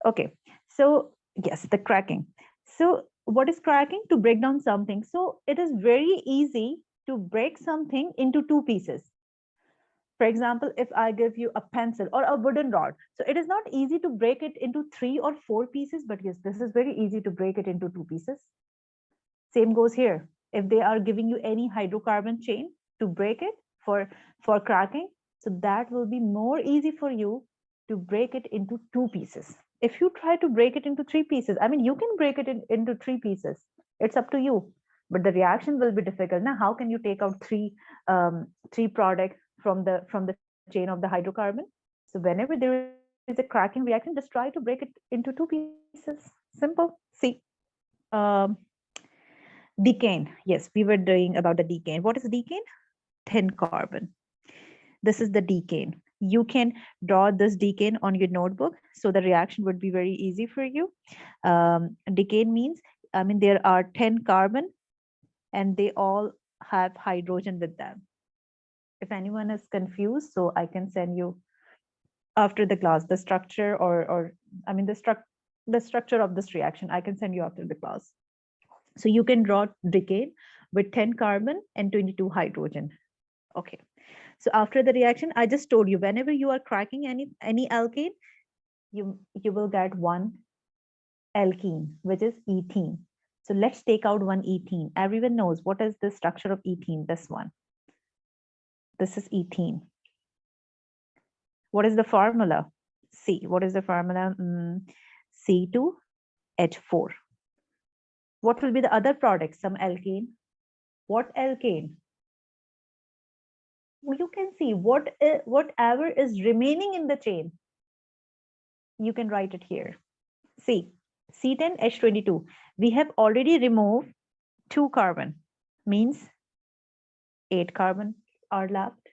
Okay, so yes, the cracking. So what is cracking? To break down something. So it is very easy to break something into two pieces. For example, if I give you a pencil or a wooden rod, so it is not easy to break it into three or four pieces, but yes, this is very easy to break it into two pieces. Same goes here. If they are giving you any hydrocarbon chain to break it for cracking, so that will be more easy for you to break it into two pieces. If you try to break it into three pieces, I mean, you can break it into three pieces. It's up to you, but the reaction will be difficult. Now, how can you take out three products from the chain of the hydrocarbon? So whenever there is a cracking reaction, just try to break it into two pieces. Simple. See. Um, Decane. Yes, we were doing about the decane. What is decane? Thin carbon. This is the decane. You can draw this decane on your notebook, so the reaction would be very easy for you. Decane means, I mean, there are 10 carbon and they all have hydrogen with them. If anyone is confused, so I can send you after the class the structure or I mean the structure of this reaction. I can send you after the class. So you can draw decane with 10 carbon and 22 hydrogen. Okay. So after the reaction, I just told you, whenever you are cracking any alkane, you will get one alkene, which is ethene. So let's take out one ethene. Everyone knows what is the structure of ethene. This one. This is ethene. What is the formula? C. What is the formula? C2H4. What will be the other product? Some alkane. What alkane? You can see whatever is remaining in the chain. You can write it here. See, C10H22. We have already removed 2 carbon, means 8 carbon are left.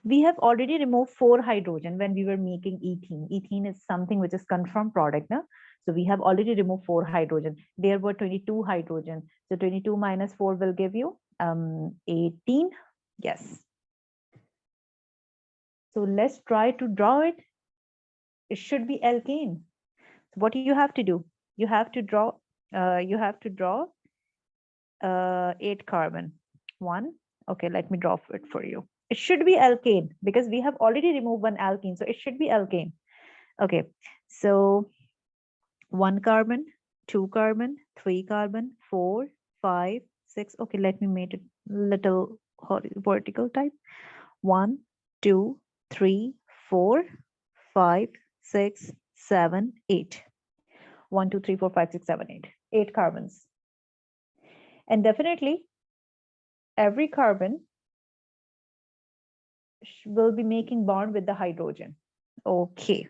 We have already removed 4 hydrogen when we were making ethene. Ethene is something which is confirmed product. No? So we have already removed 4 hydrogen. There were 22 hydrogen. So 22 minus 4 will give you 18. Yes. So let's try to draw it. It should be alkane. So what you have to do? You have to draw 8 carbon. 1. Okay, let me draw it for you. It should be alkane because we have already removed one alkene. So it should be alkane. Okay, so 1 carbon, 2 carbon, 3 carbon, 4, 5, 6. Okay, let me make it little vertical type. 1, 2, 3, 4, 5, 6, 7, 8. 1, 2, 3, 4, 5, 6, 7, 8. 8 carbons. And definitely every carbon will be making bond with the hydrogen. Okay,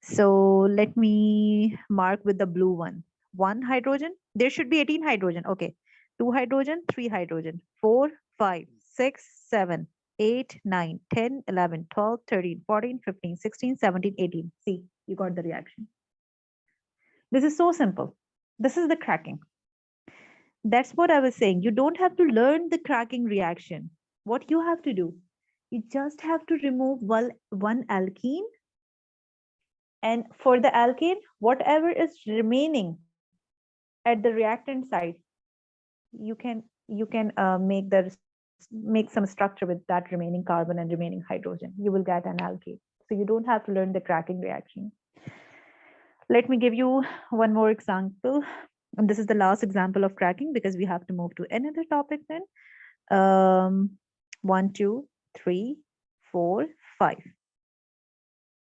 so let me mark with the blue one. 1 hydrogen, there should be 18 hydrogen. Okay, 2 hydrogen, 3 hydrogen, 4, 5, 6, 7, 8, 9, 10, 11, 12, 13, 14, 15, 16, 17, 18. See, you got the reaction. This is so simple. This is the cracking. That's what I was saying. You don't have to learn the cracking reaction. What you have to do, you just have to remove one alkene, and for the alkane, whatever is remaining at the reactant side, you can make some structure with that remaining carbon and remaining hydrogen. You will get an alkane. So you don't have to learn the cracking reaction. Let me give you one more example. And this is the last example of cracking because we have to move to another topic then. 1, 2, 3, 4, 5.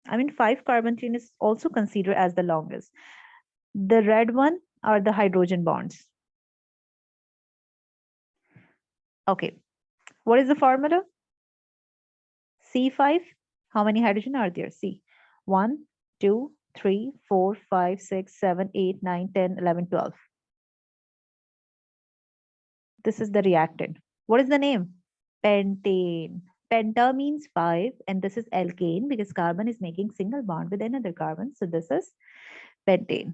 I mean, 5 carbon chain is also considered as the longest. The red one are the hydrogen bonds. Okay, what is the formula? C5. How many hydrogen are there? See, 1, 2, 3, 4, 5, 6, 7, 8, 9, 10, 11, 12. This is the reactant. What is the name? Pentane. Penta means 5, and this is alkane because carbon is making single bond with another carbon. So this is pentane.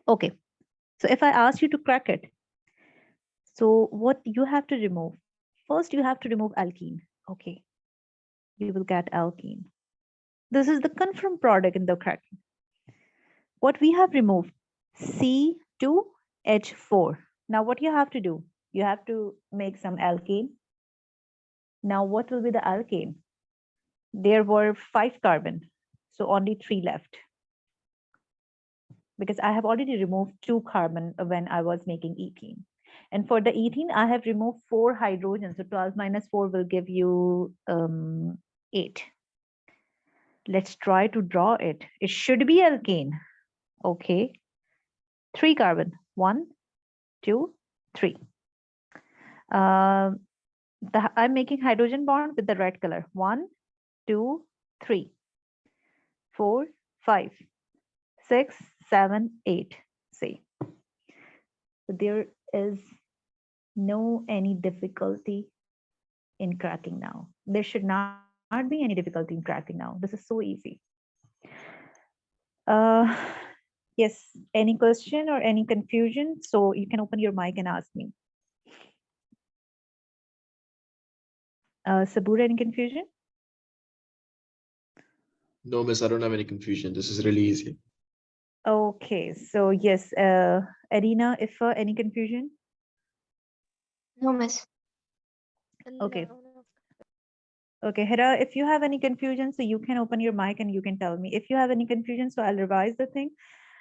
Okay, so if I ask you to crack it, so what you have to remove? First, you have to remove alkene. Okay, you will get alkene. This is the confirmed product in the cracking. What we have removed? C2H4. Now what you have to do? You have to make some alkane. Now what will be the alkane? There were 5 carbon, so only 3 left, because I have already removed 2 carbon when I was making ethene. And for the ethene, I have removed 4 hydrogens. So 12 minus 4 will give you 8. Let's try to draw it. It should be alkane. Okay. 3 carbon. 1, 2, 3. I'm making hydrogen bond with the red color. 1, 2, 3, 4, 5, 6, 7, 8. See. So there is no any difficulty in cracking now. There should not be any difficulty in cracking now. This is so easy. Uh, yes, any question or any confusion? So you can open your mic and ask me. Sabura, any confusion? No, miss, I don't have any confusion. This is really easy. Okay, so yes, Arina, if any confusion? No, miss. Okay. No, no. Okay, Hera, if you have any confusion, so you can open your mic and you can tell me. If you have any confusion, so I'll revise the thing.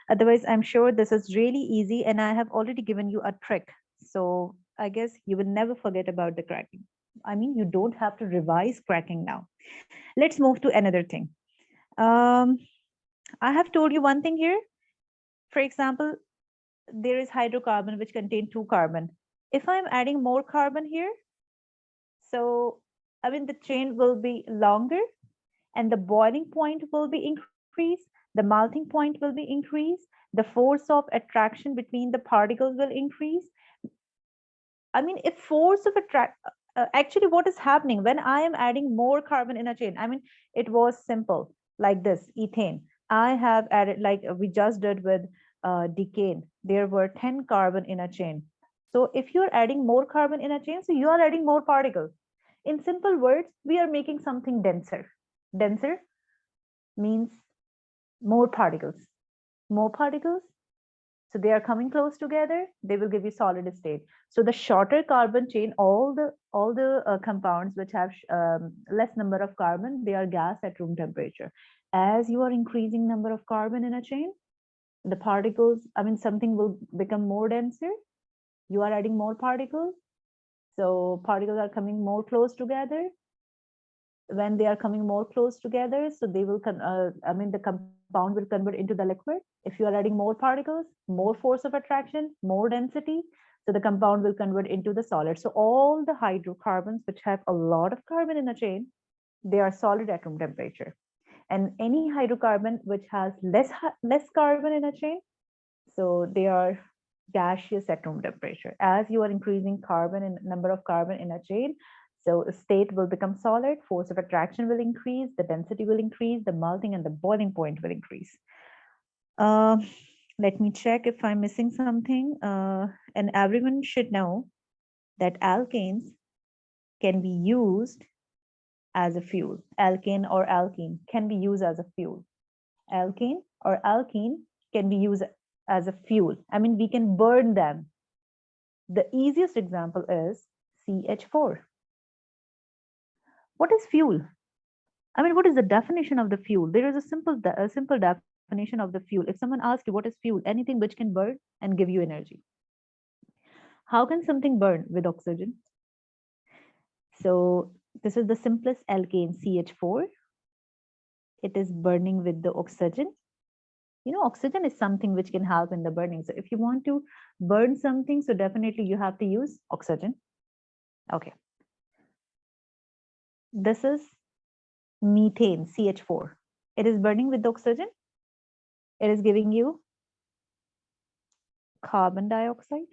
Otherwise, I'm sure this is really easy and I have already given you a trick. So I guess you will never forget about the cracking. I mean, you don't have to revise cracking now. Let's move to another thing. I have told you one thing here. For example, there is hydrocarbon which contain 2 carbon. If I'm adding more carbon here, so I mean the chain will be longer and the boiling point will be increased, the melting point will be increased, the force of attraction between the particles will increase. I mean, if force of attract, actually what is happening when I am adding more carbon in a chain? I mean, it was simple like this, ethane. I have added, like we just did with decane, there were 10 carbon in a chain. So if you're adding more carbon in a chain, so you are adding more particles. In simple words, we are making something denser. Denser means more particles. More particles, so they are coming close together, they will give you solid state. So the shorter carbon chain, all the compounds which have less number of carbon, they are gas at room temperature. As you are increasing number of carbon in a chain, the particles, I mean something will become more denser. You are adding more particles, so particles are coming more close together. When they are coming more close together, so they will I mean the compound will convert into the liquid. If you are adding more particles, more force of attraction, more density, so the compound will convert into the solid. So all the hydrocarbons which have a lot of carbon in a chain, they are solid at room temperature. And any hydrocarbon which has less carbon in a chain, so they are gaseous at room temperature. As you are increasing carbon and number of carbon in a chain, so state will become solid, force of attraction will increase, the density will increase, the melting and the boiling point will increase. Uh, Let me check if I'm missing something. And everyone should know that alkanes can be used as a fuel. Alkane or alkene can be used as a fuel. Alkane or alkene can be used as a fuel. I mean, we can burn them. The easiest example is CH4. What is fuel? I mean, what is the definition of the fuel? There is a simple definition of the fuel. If someone asks you what is fuel, anything which can burn and give you energy. How can something burn with oxygen? So this is the simplest alkane, CH4. It is burning with the oxygen. You know, oxygen is something which can help in the burning. So if you want to burn something, so definitely you have to use oxygen. Okay. This is methane, CH4. It is burning with the oxygen. It is giving you carbon dioxide,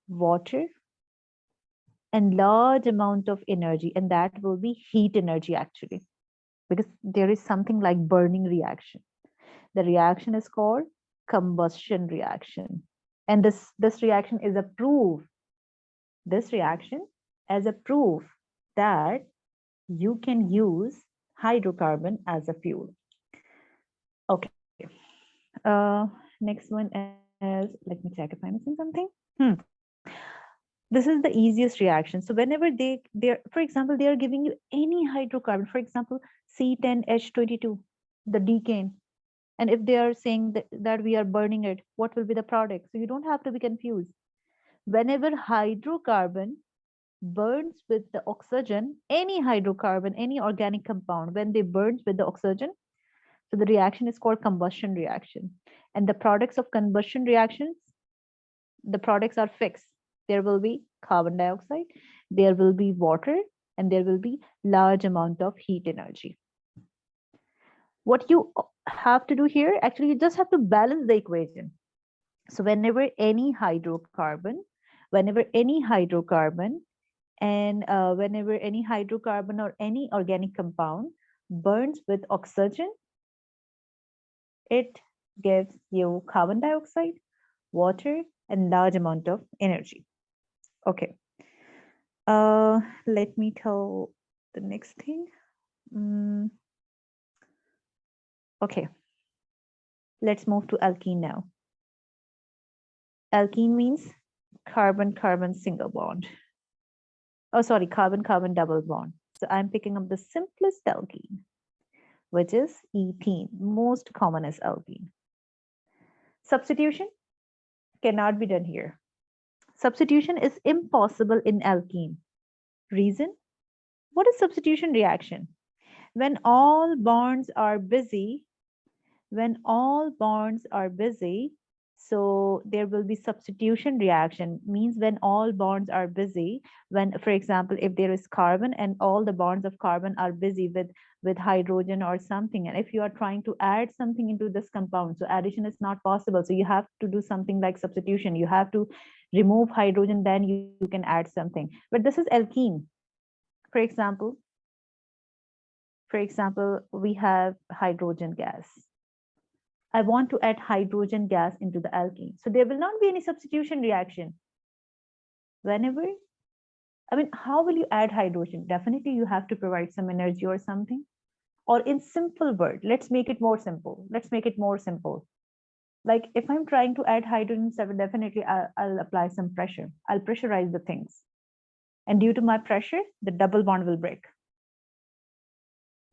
water, and large amount of energy. And that will be heat energy actually, because there is something like burning reaction. The reaction is called combustion reaction. And this reaction is a proof. This reaction as a proof that you can use hydrocarbon as a fuel. Okay. Next one is, let me check if I'm missing something. Hmm. This is the easiest reaction. So whenever they're, for example, they are giving you any hydrocarbon, for example, C10H22, the decane. And if they are saying that we are burning it, what will be the product? So you don't have to be confused. Whenever hydrocarbon burns with the oxygen, any hydrocarbon, any organic compound, when they burns with the oxygen, so the reaction is called combustion reaction. And the products of combustion reactions, the products are fixed. There will be carbon dioxide, there will be water, and there will be large amount of heat energy. What you have to do here, actually, you just have to balance the equation. So whenever any hydrocarbon, and whenever any hydrocarbon or any organic compound burns with oxygen, it gives you carbon dioxide, water, and large amount of energy. Okay. Let me tell the next thing. Mm, okay. Let's move to alkene now. Alkene means carbon-carbon single bond. Oh, sorry, carbon-carbon double bond. So I'm picking up the simplest alkene, which is ethene, most common as alkene. Substitution cannot be done here. Substitution is impossible in alkene. Reason? What is substitution reaction? When all bonds are busy, so there will be substitution reaction, means when all bonds are busy, when, for example, if there is carbon and all the bonds of carbon are busy with hydrogen or something, and if you are trying to add something into this compound, so addition is not possible, so you have to do something like substitution. You have to remove hydrogen, then you can add something. But this is alkene. For example, we have hydrogen gas. I want to add hydrogen gas into the alkene. So there will not be any substitution reaction. Whenever, I mean, how will you add hydrogen? Definitely you have to provide some energy or something. Or in simple word, let's make it more simple. Like if I'm trying to add hydrogen, definitely I'll apply some pressure. I'll pressurize the things. And due to my pressure, the double bond will break.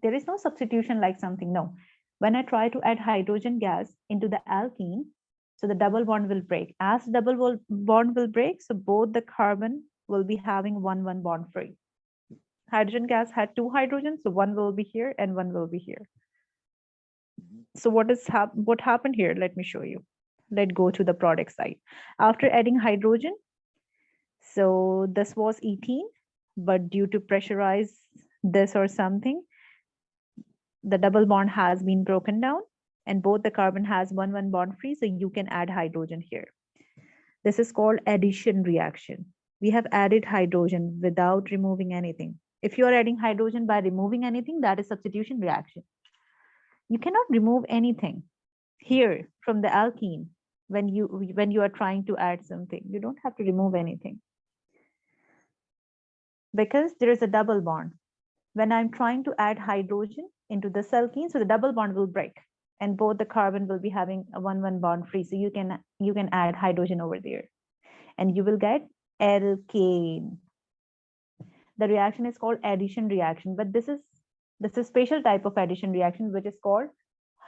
There is no substitution like something, no. When I try to add hydrogen gas into the alkene, so the double bond will break. As double bond will break, so both the carbon will be having one bond free. Hydrogen gas had two hydrogens, so one will be here and one will be here. So what happened here? Let me show you. Let's go to the product side. After adding hydrogen, so this was ethene, but due to pressurize this or something, the double bond has been broken down and both the carbon has one bond free, so you can add hydrogen here. This is called addition reaction. We have added hydrogen without removing anything. If you are adding hydrogen by removing anything, that is substitution reaction. You cannot remove anything here from the alkene when you are trying to add something. You don't have to remove anything because there is a double bond. When I'm trying to add hydrogen into the alkene, so the double bond will break and both the carbon will be having a one bond free. So you can add hydrogen over there and you will get alkane. The reaction is called addition reaction, but this is a special type of addition reaction which is called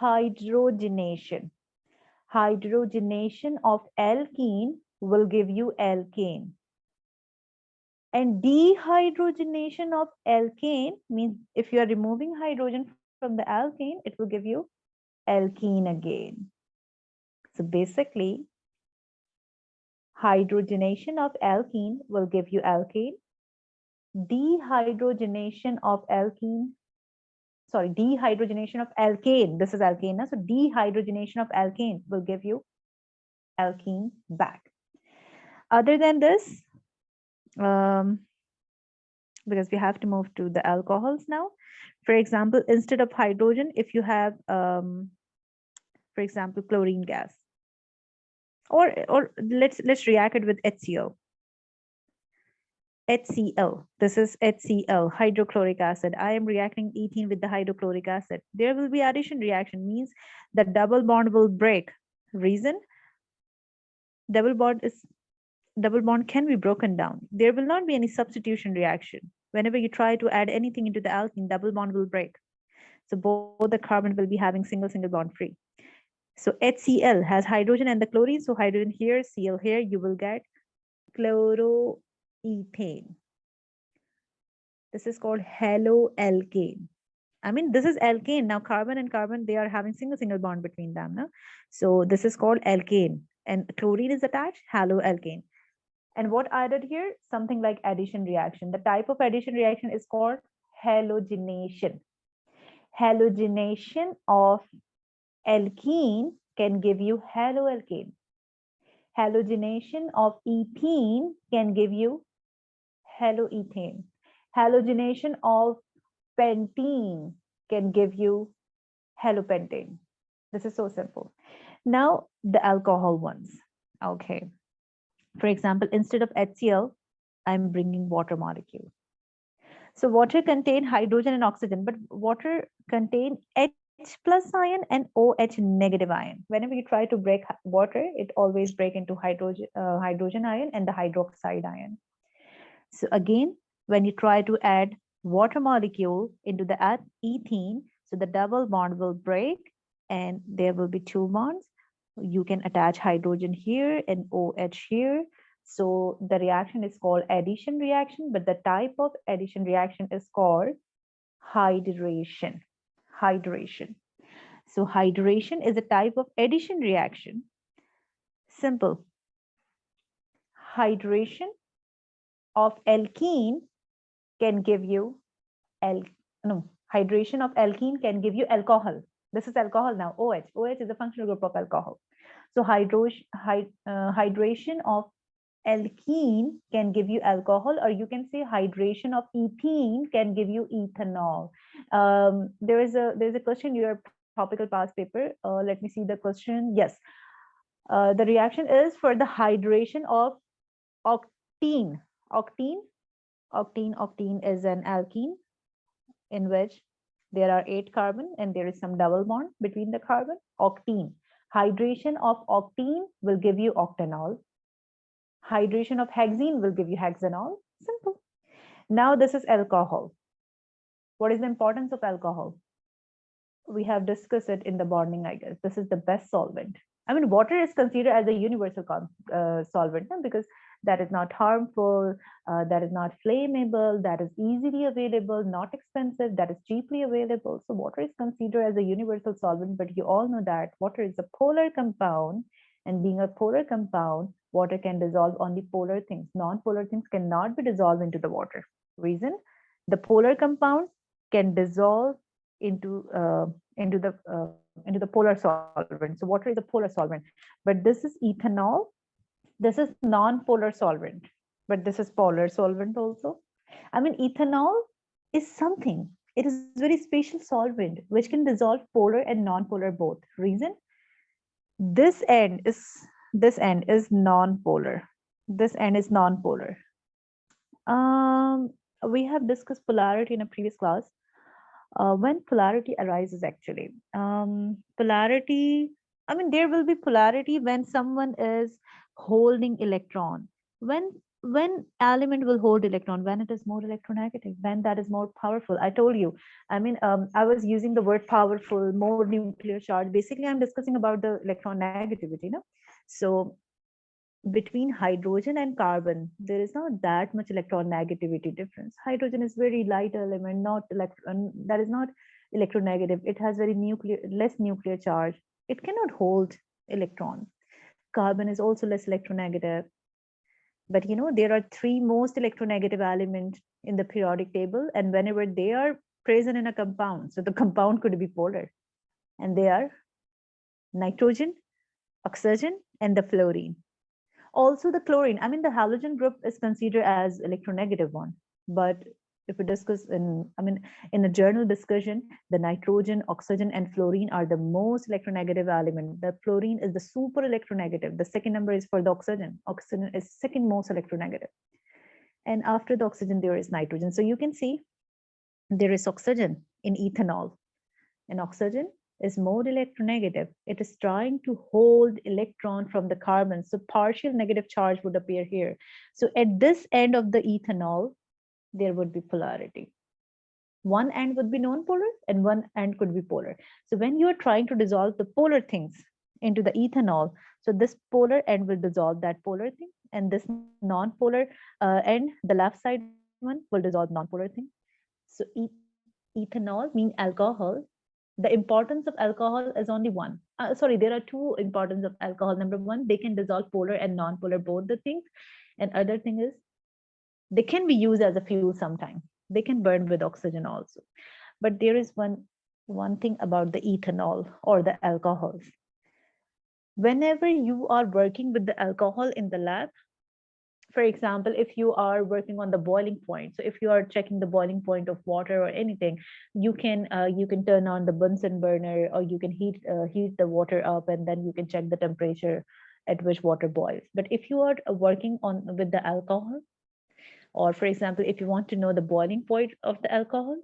hydrogenation. Hydrogenation of alkene will give you alkane. And dehydrogenation of alkane means if you are removing hydrogen from the alkane, it will give you alkene again. So basically, hydrogenation of alkene will give you alkane. Dehydrogenation of alkene, dehydrogenation of alkane, this is alkane, so dehydrogenation of alkane will give you alkene back. Other than this, because we have to move to the alcohols now. For example, instead of hydrogen, if you have, for example, chlorine gas, or let's react it with HCl. HCl. This is HCl, hydrochloric acid. I am reacting ethene with the hydrochloric acid. There will be addition reaction, means the double bond will break. Reason? Double bond is double bond can be broken down. There will not be any substitution reaction. Whenever you try to add anything into the alkene, double bond will break. So both the carbon will be having single bond free. So HCl has hydrogen and the chlorine. So hydrogen here, Cl here, you will get chloroethane. This is called haloalkane. I mean, this is alkane. Now carbon and carbon, they are having single bond between them. No? So this is called alkane. And chlorine is attached, haloalkane. And what I did here? Something like addition reaction. The type of addition reaction is called halogenation. Halogenation of alkene can give you haloalkane. Halogenation of ethene can give you haloethane. Halogenation of pentene can give you halopentane. This is so simple. Now the alcohol ones. Okay. For example, instead of HCl, I'm bringing water molecule. So water contain hydrogen and oxygen, but water contain H plus ion and OH negative ion. Whenever you try to break water, it always break into hydrogen ion and the hydroxide ion. So again, when you try to add water molecule into the ethene, so the double bond will break and there will be two bonds. You can attach hydrogen here and OH here. So the reaction is called addition reaction, but the type of addition reaction is called hydration. Hydration. So hydration is a type of addition reaction. Simple. Hydration of alkene can give you hydration of alkene can give you alcohol. This is alcohol now, OH. OH is a functional group of alcohol. So hydration of alkene can give you alcohol, or you can say hydration of ethene can give you ethanol. There's a question in your topical past paper. Let me see the question. Yes. The reaction is for the hydration of octene. Octene is an alkene in which there are 8 carbon and there is some double bond between the carbon. Octene. Hydration of octene will give you octanol. Hydration of hexene will give you hexanol. Simple. Now this is alcohol. What is the importance of alcohol? We have discussed it in the bonding, I guess. This is the best solvent. I mean, water is considered as a universal solvent because that is not harmful, that is not flammable, that is easily available, not expensive, that is cheaply available. So water is considered as a universal solvent, but you all know that water is a polar compound, and being a polar compound, water can dissolve only polar things. Non-polar things cannot be dissolved into the water. Reason? The polar compounds can dissolve into the polar solvent. So water is a polar solvent, but this is ethanol. This is non-polar solvent, but this is polar solvent also. I mean, ethanol is something. It is very special solvent which can dissolve polar and non-polar both. Reason? This end is non-polar. This end is non-polar. We have discussed polarity in a previous class. When polarity arises, actually, polarity, I mean, there will be polarity when someone is holding electron. When element will hold electron, when it is more electronegative, when that is more powerful. I told you, I mean, I was using the word powerful, more nuclear charge. Basically, I'm discussing about the electron negativity, no? So between hydrogen and carbon, there is not that much electronegativity difference. Hydrogen is very light element, not electron, that is not electronegative. It has very less nuclear charge. It cannot hold electron. Carbon is also less electronegative. But you know, there are 3 most electronegative elements in the periodic table, and whenever they are present in a compound, so the compound could be polar, and they are nitrogen, oxygen, and the fluorine. Also the chlorine, I mean, the halogen group is considered as electronegative one, but if we discuss in a journal discussion, the nitrogen, oxygen, and fluorine are the most electronegative element. The fluorine is the super electronegative. The second number is for the oxygen. Oxygen is second most electronegative. and after the oxygen there is nitrogen. So you can see there is oxygen in ethanol, and oxygen is more electronegative. It is trying to hold electron from the carbon, so partial negative charge would appear here. So at this end of the ethanol there would be polarity. One end would be non-polar and one end could be polar. So when you are trying to dissolve the polar things into the ethanol, so this polar end will dissolve that polar thing, and this non-polar end, the left side one, will dissolve non-polar thing. So ethanol mean alcohol. The importance of alcohol is only one. Sorry, there are two importance of alcohol. Number one, they can dissolve polar and non-polar both the things, and other thing is they can be used as a fuel sometime. They can burn with oxygen also. But there is one thing about the ethanol or the alcohols. Whenever you are working with the alcohol in the lab, for example, if you are working on the boiling point, so if you are checking the boiling point of water or anything, you can turn on the Bunsen burner, or you can heat the water up, and then you can check the temperature at which water boils. But if you are working on with the alcohol, or for example, if you want to know the boiling point of the alcohol,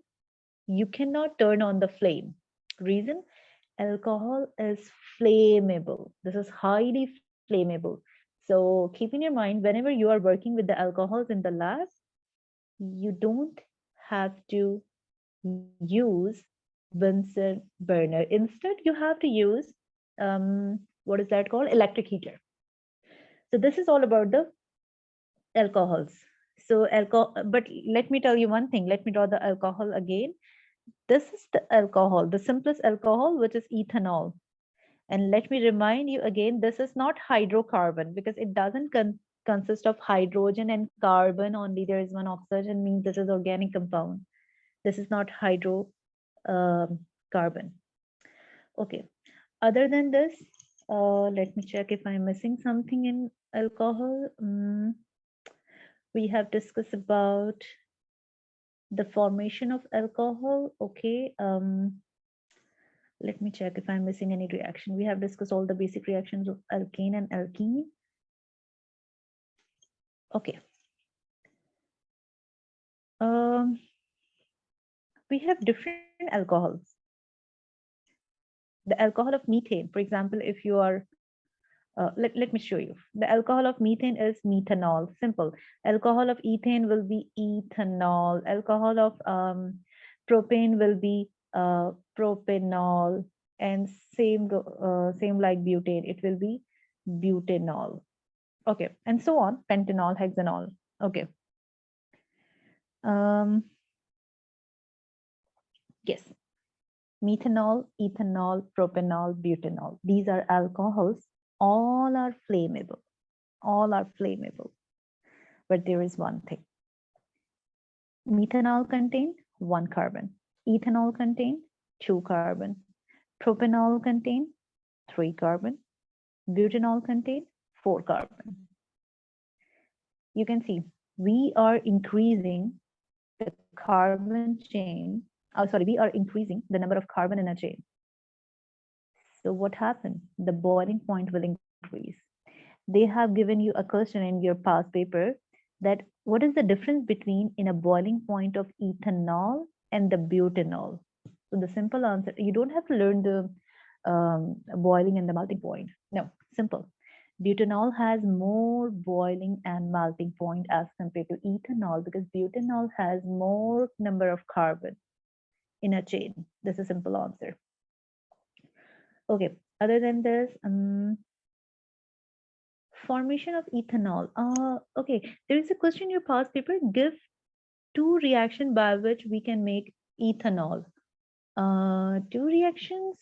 you cannot turn on the flame. Reason? Alcohol is flammable. This is highly flammable. So keep in your mind, whenever you are working with the alcohols in the lab, you don't have to use Bunsen burner. Instead, you have to use what is that called? Electric heater. So this is all about the alcohols. So alcohol, but let me tell you one thing. Let me draw the alcohol again. This is the alcohol, the simplest alcohol, which is ethanol. And let me remind you again, this is not hydrocarbon because it doesn't consist of hydrogen and carbon only. There is one oxygen, means this is organic compound. This is not hydro carbon. Okay. Other than this, let me check if I'm missing something in alcohol. We have discussed about the formation of alcohol. Okay. Let me check if I'm missing any reaction. We have discussed all the basic reactions of alkane and alkene. Okay. We have different alcohols. The alcohol of methane, for example, if you are, let me show you. The alcohol of methane is methanol, simple. Alcohol of ethane will be ethanol. Alcohol of propane will be propanol, and same like butane, it will be butanol. Okay, and so on, pentanol, hexanol. Okay. Yes, methanol, ethanol, propanol, butanol. These are alcohols. All are flammable. All are flammable. But there is one thing. Methanol contain 1 carbon. Ethanol contain 2 carbon. Propanol contain 3 carbon. Butanol contain 4 carbon. You can see we are increasing the carbon chain. We are increasing the number of carbon in a chain. So what happened? The boiling point will increase. They have given you a question in your past paper that what is the difference between in a boiling point of ethanol and the butanol? So the simple answer, you don't have to learn the boiling and the melting point. No, simple. Butanol has more boiling and melting point as compared to ethanol because butanol has more number of carbon in a chain. This is a simple answer. Okay, other than this, formation of ethanol. Okay, there is a question in your past paper. Give 2 reactions by which we can make ethanol. 2 reactions.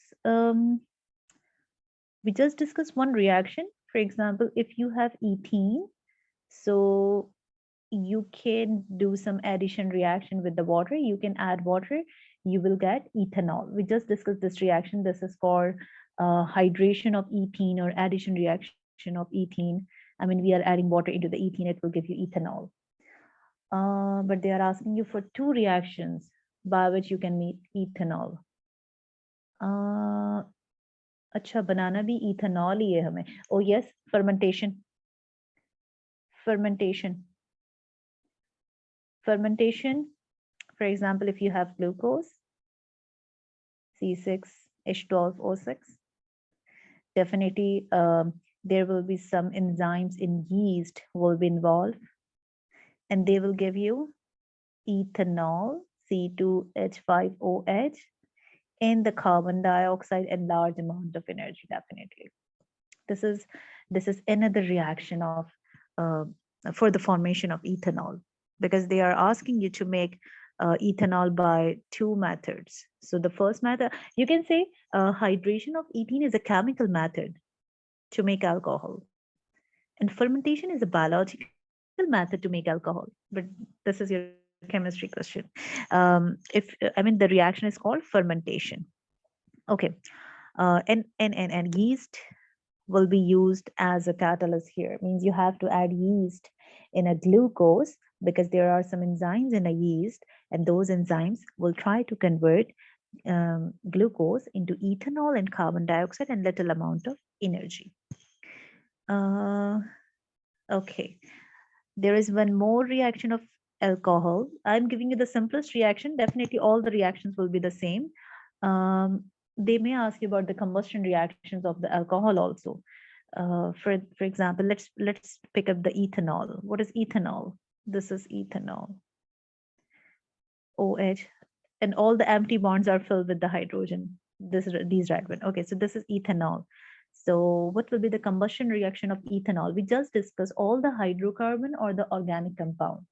We just discussed one reaction. For example, if you have ethene, so you can do some addition reaction with the water. You can add water, you will get ethanol. We just discussed this reaction. This is called hydration of ethene or addition reaction of ethene. I mean, we are adding water into the ethene, it will give you ethanol. But they are asking you for 2 reactions by which you can make ethanol. अच्छा बनाना भी ethanol ही है हमें. Oh yes, fermentation. Fermentation, for example, if you have glucose, C6H12O6, definitely there will be some enzymes in yeast will be involved, and they will give you ethanol, C2H5OH, and the carbon dioxide and large amount of energy, definitely. This is another reaction of uh, for the formation of ethanol, because they are asking you to make ethanol by two methods. So the first method, you can say hydration of ethene is a chemical method to make alcohol, and fermentation is a biological method to make alcohol. But this is your chemistry question. If I mean, the reaction is called fermentation. Okay. And yeast will be used as a catalyst here. Means you have to add yeast in a glucose, because there are some enzymes in a yeast, and those enzymes will try to convert glucose into ethanol and carbon dioxide and little amount of energy. Uh, okay, there is one more reaction of alcohol. I'm giving you the simplest reaction. Definitely all the reactions will be the same. Um, they may ask you about the combustion reactions of the alcohol also. For example, let's pick up the ethanol. What is ethanol? This is ethanol. OH, and all the empty bonds are filled with the hydrogen. These red one. Okay, so this is ethanol. So what will be the combustion reaction of ethanol? We just discussed all the hydrocarbon or the organic compound.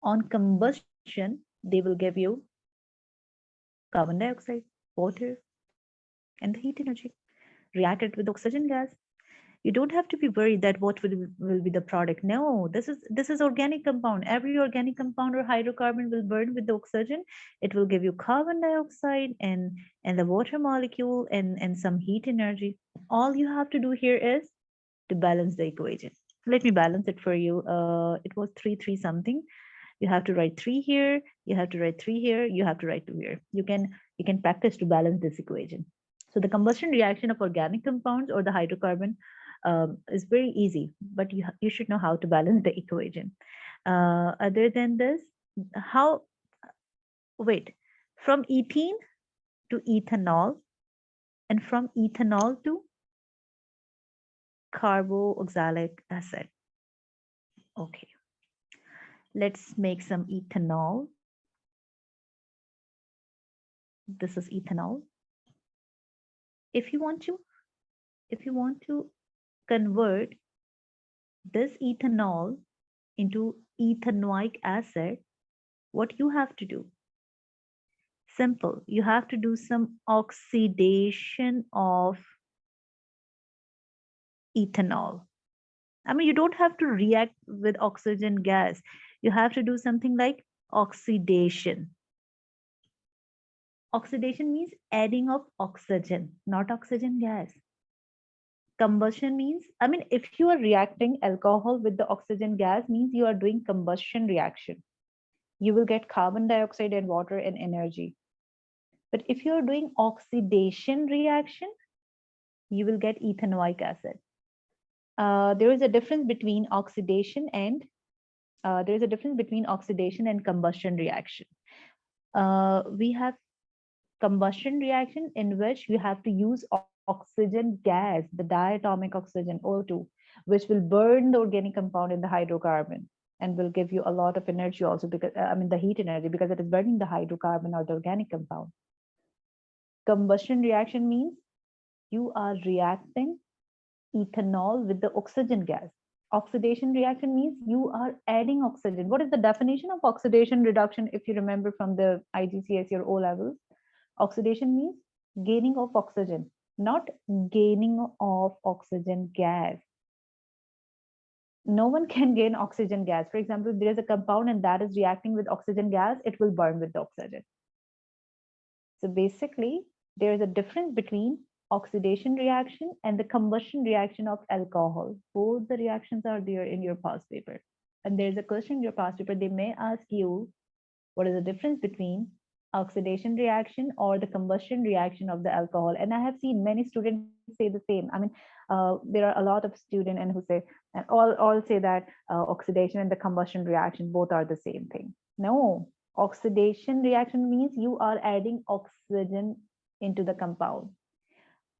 On combustion, they will give you carbon dioxide, water, and the heat energy reacted with oxygen gas. You don't have to be worried that what will be the product. No, this is organic compound. Every organic compound or hydrocarbon will burn with the oxygen. It will give you carbon dioxide and the water molecule and some heat energy. All you have to do here is to balance the equation. Let me balance it for you. It was 3 3 something. You have to write 3 here, you have to write 3 here, you have to write 2 here. You can practice to balance this equation. So the combustion reaction of organic compounds or the hydrocarbon is very easy, but you should know how to balance the equation. Other than this, how, wait, from ethene to ethanol, and from ethanol to carboxylic acid. Okay, let's make some ethanol. This is ethanol. If you want to, convert this ethanol into ethanoic acid, what you have to do? Simple. You have to do some oxidation of ethanol. I mean, you don't have to react with oxygen gas. You have to do something like oxidation. Oxidation means adding of oxygen, not oxygen gas. Combustion means, I mean, if you are reacting alcohol with the oxygen gas, means you are doing combustion reaction. You will get carbon dioxide and water and energy. But if you are doing oxidation reaction, you will get ethanoic acid. There is a difference between oxidation and combustion reaction. We have combustion reaction in which you have to use oxygen gas, the diatomic oxygen, O2, which will burn the organic compound in the hydrocarbon and will give you a lot of energy also, because I mean the heat energy, because it is burning the hydrocarbon or the organic compound. Combustion reaction means you are reacting ethanol with the oxygen gas. Oxidation reaction means you are adding oxygen. What is the definition of oxidation reduction? If you remember from the IGCSE or O levels, oxidation means gaining of oxygen, not gaining of oxygen gas. No one can gain oxygen gas. For example, if there is a compound and that is reacting with oxygen gas, it will burn with the oxygen. So basically, there is a difference between oxidation reaction and the combustion reaction of alcohol. Both the reactions are there in your past paper. And there's a question in your past paper, they may ask you, what is the difference between oxidation reaction or the combustion reaction of the alcohol? And I have seen many students say say the same. I mean, there are a lot of students and who say, and all say that oxidation and the combustion reaction both are the same thing. No, oxidation reaction means you are adding oxygen into the compound.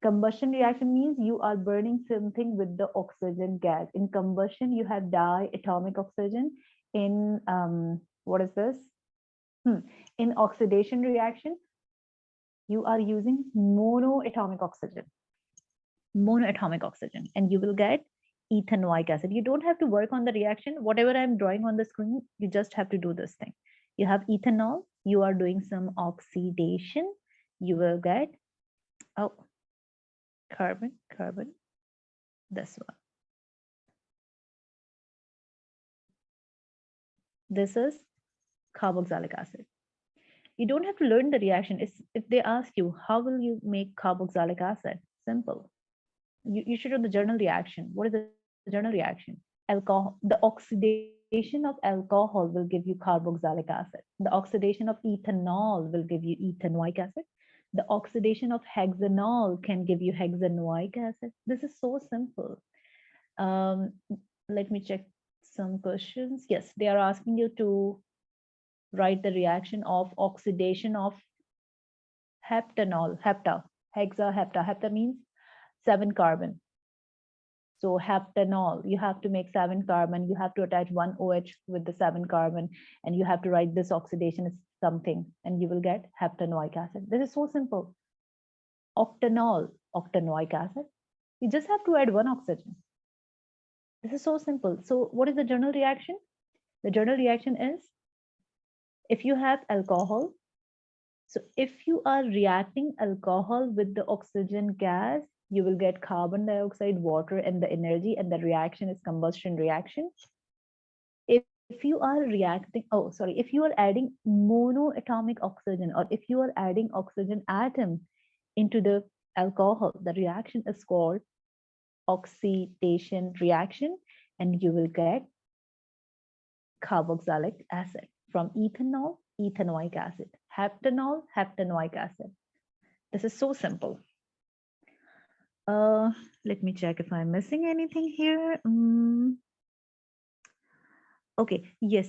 Combustion reaction means you are burning something with the oxygen gas. In combustion, you have diatomic oxygen. In what is this? In oxidation reaction, you are using monoatomic oxygen. Monoatomic oxygen, and you will get ethanoic acid. You don't have to work on the reaction. Whatever I'm drawing on the screen, you just have to do this thing. You have ethanol, you are doing some oxidation, you will get, oh, carbon, this one. This is carboxylic acid. You don't have to learn the reaction. If they ask you, how will you make carboxylic acid? Simple. You should know the journal reaction. What is the journal reaction? Alcohol, the oxidation of alcohol will give you carboxylic acid. The oxidation of ethanol will give you ethanoic acid. The oxidation of hexanol can give you hexanoic acid. This is so simple. Let me check some questions. Yes, they are asking you to write the reaction of oxidation of heptanol, hepta means 7 carbon. So heptanol, you have to make 7 carbon, you have to attach 1 OH with the 7 carbon, and you have to write this oxidation is something, and you will get heptanoic acid. This is so simple. Octanol, octanoic acid. You just have to add 1 oxygen. This is so simple. So what is the journal reaction? The journal reaction is, if you have alcohol, so if you are reacting alcohol with the oxygen gas, you will get carbon dioxide, water, and the energy, and the reaction is combustion reaction. If you are reacting, if you are adding monoatomic oxygen, or if you are adding oxygen atom into the alcohol, the reaction is called oxidation reaction, and you will get carboxylic acid. From ethanol, ethanoic acid. Heptanol, heptanoic acid. This is so simple. Let me check if I'm missing anything here. Okay, yes.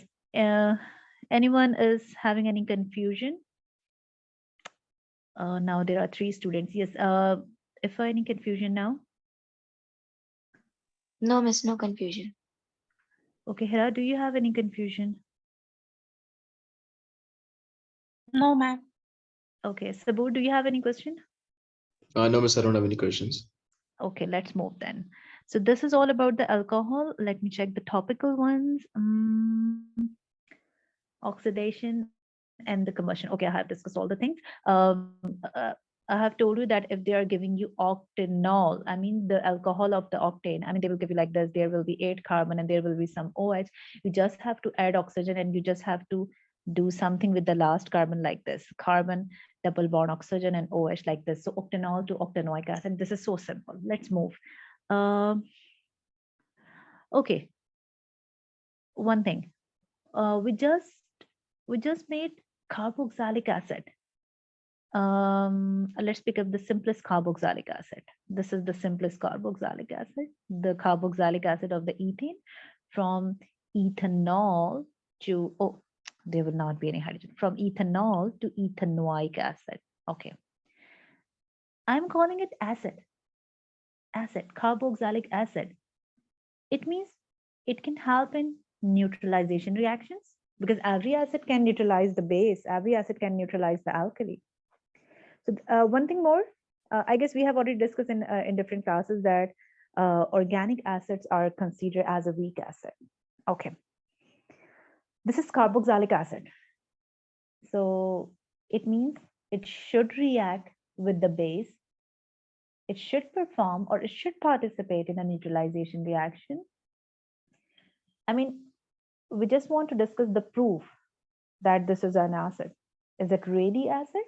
Anyone is having any confusion? Now there are 3 students. Yes. If any confusion now? No, miss, no confusion. Okay, Hera, do you have any confusion? No, ma'am. Okay, Sabur, do you have any question? No, miss, I don't have any questions. Okay, let's move then. So this is all about the alcohol. Let me check the topical ones. Oxidation and the combustion. Okay, I have discussed all the things. I have told you that if they are giving you octanol, I mean the alcohol of the octane, I mean they will give you like this, there will be 8 carbon and there will be some OH. You just have to add oxygen and you just have to do something with the last carbon like this, carbon, double bond oxygen and OH like this. So octanol to octanoic acid. This is so simple. Let's move. Okay. One thing. We just made carboxylic acid. Let's pick up the simplest carboxylic acid. This is the simplest carboxylic acid, the carboxylic acid of the ethane. From ethanol to, oh, there will not be any hydrogen. From ethanol to ethanoic acid. Okay. I'm calling it acid, carboxylic acid. It means it can help in neutralization reactions, because every acid can neutralize the base, every acid can neutralize the alkali. So one thing more, I guess we have already discussed in different classes that organic acids are considered as a weak acid. Okay. This is carboxylic acid. So it means it should react with the base. It should perform or it should participate in a neutralization reaction. I mean, we just want to discuss the proof that this is an acid. Is it really acid?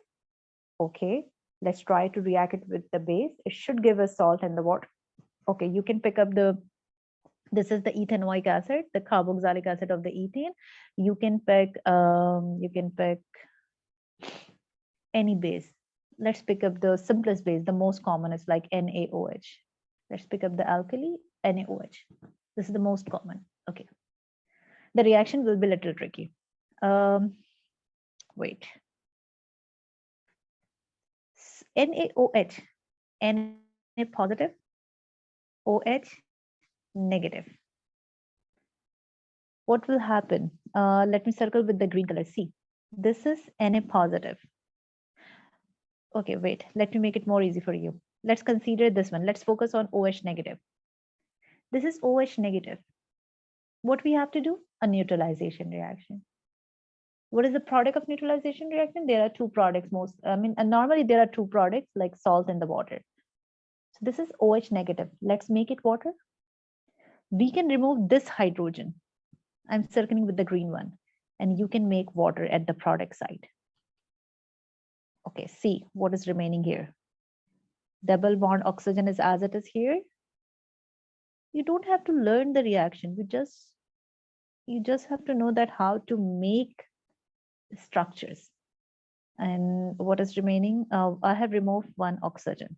Okay, let's try to react it with the base. It should give us salt and the water. Okay, you can pick up this is the ethanoic acid, the carboxylic acid of the ethane. You can pick any base. let's pick up the simplest base, the most common is like NaOH. Let's pick up the alkali, NaOH. This is the most common. Okay. The reaction will be a little tricky. Wait. NaOH, Na positive, OH negative. What will happen? Let me circle with the green color. See, this is Na positive. Okay, wait, let me make it more easy for you. Let's consider this one. Let's focus on OH negative. This is OH negative. What we have to do? A neutralization reaction. What is the product of neutralization reaction? There are two products normally there are two products like salt and the water. So this is OH negative. Let's make it water. We can remove this hydrogen. I'm circling with the green one. And you can make water at the product side. Okay, see what is remaining here. Double bond oxygen is as it is here. You don't have to learn the reaction. You just have to know that how to make structures. And what is remaining? I have removed one oxygen.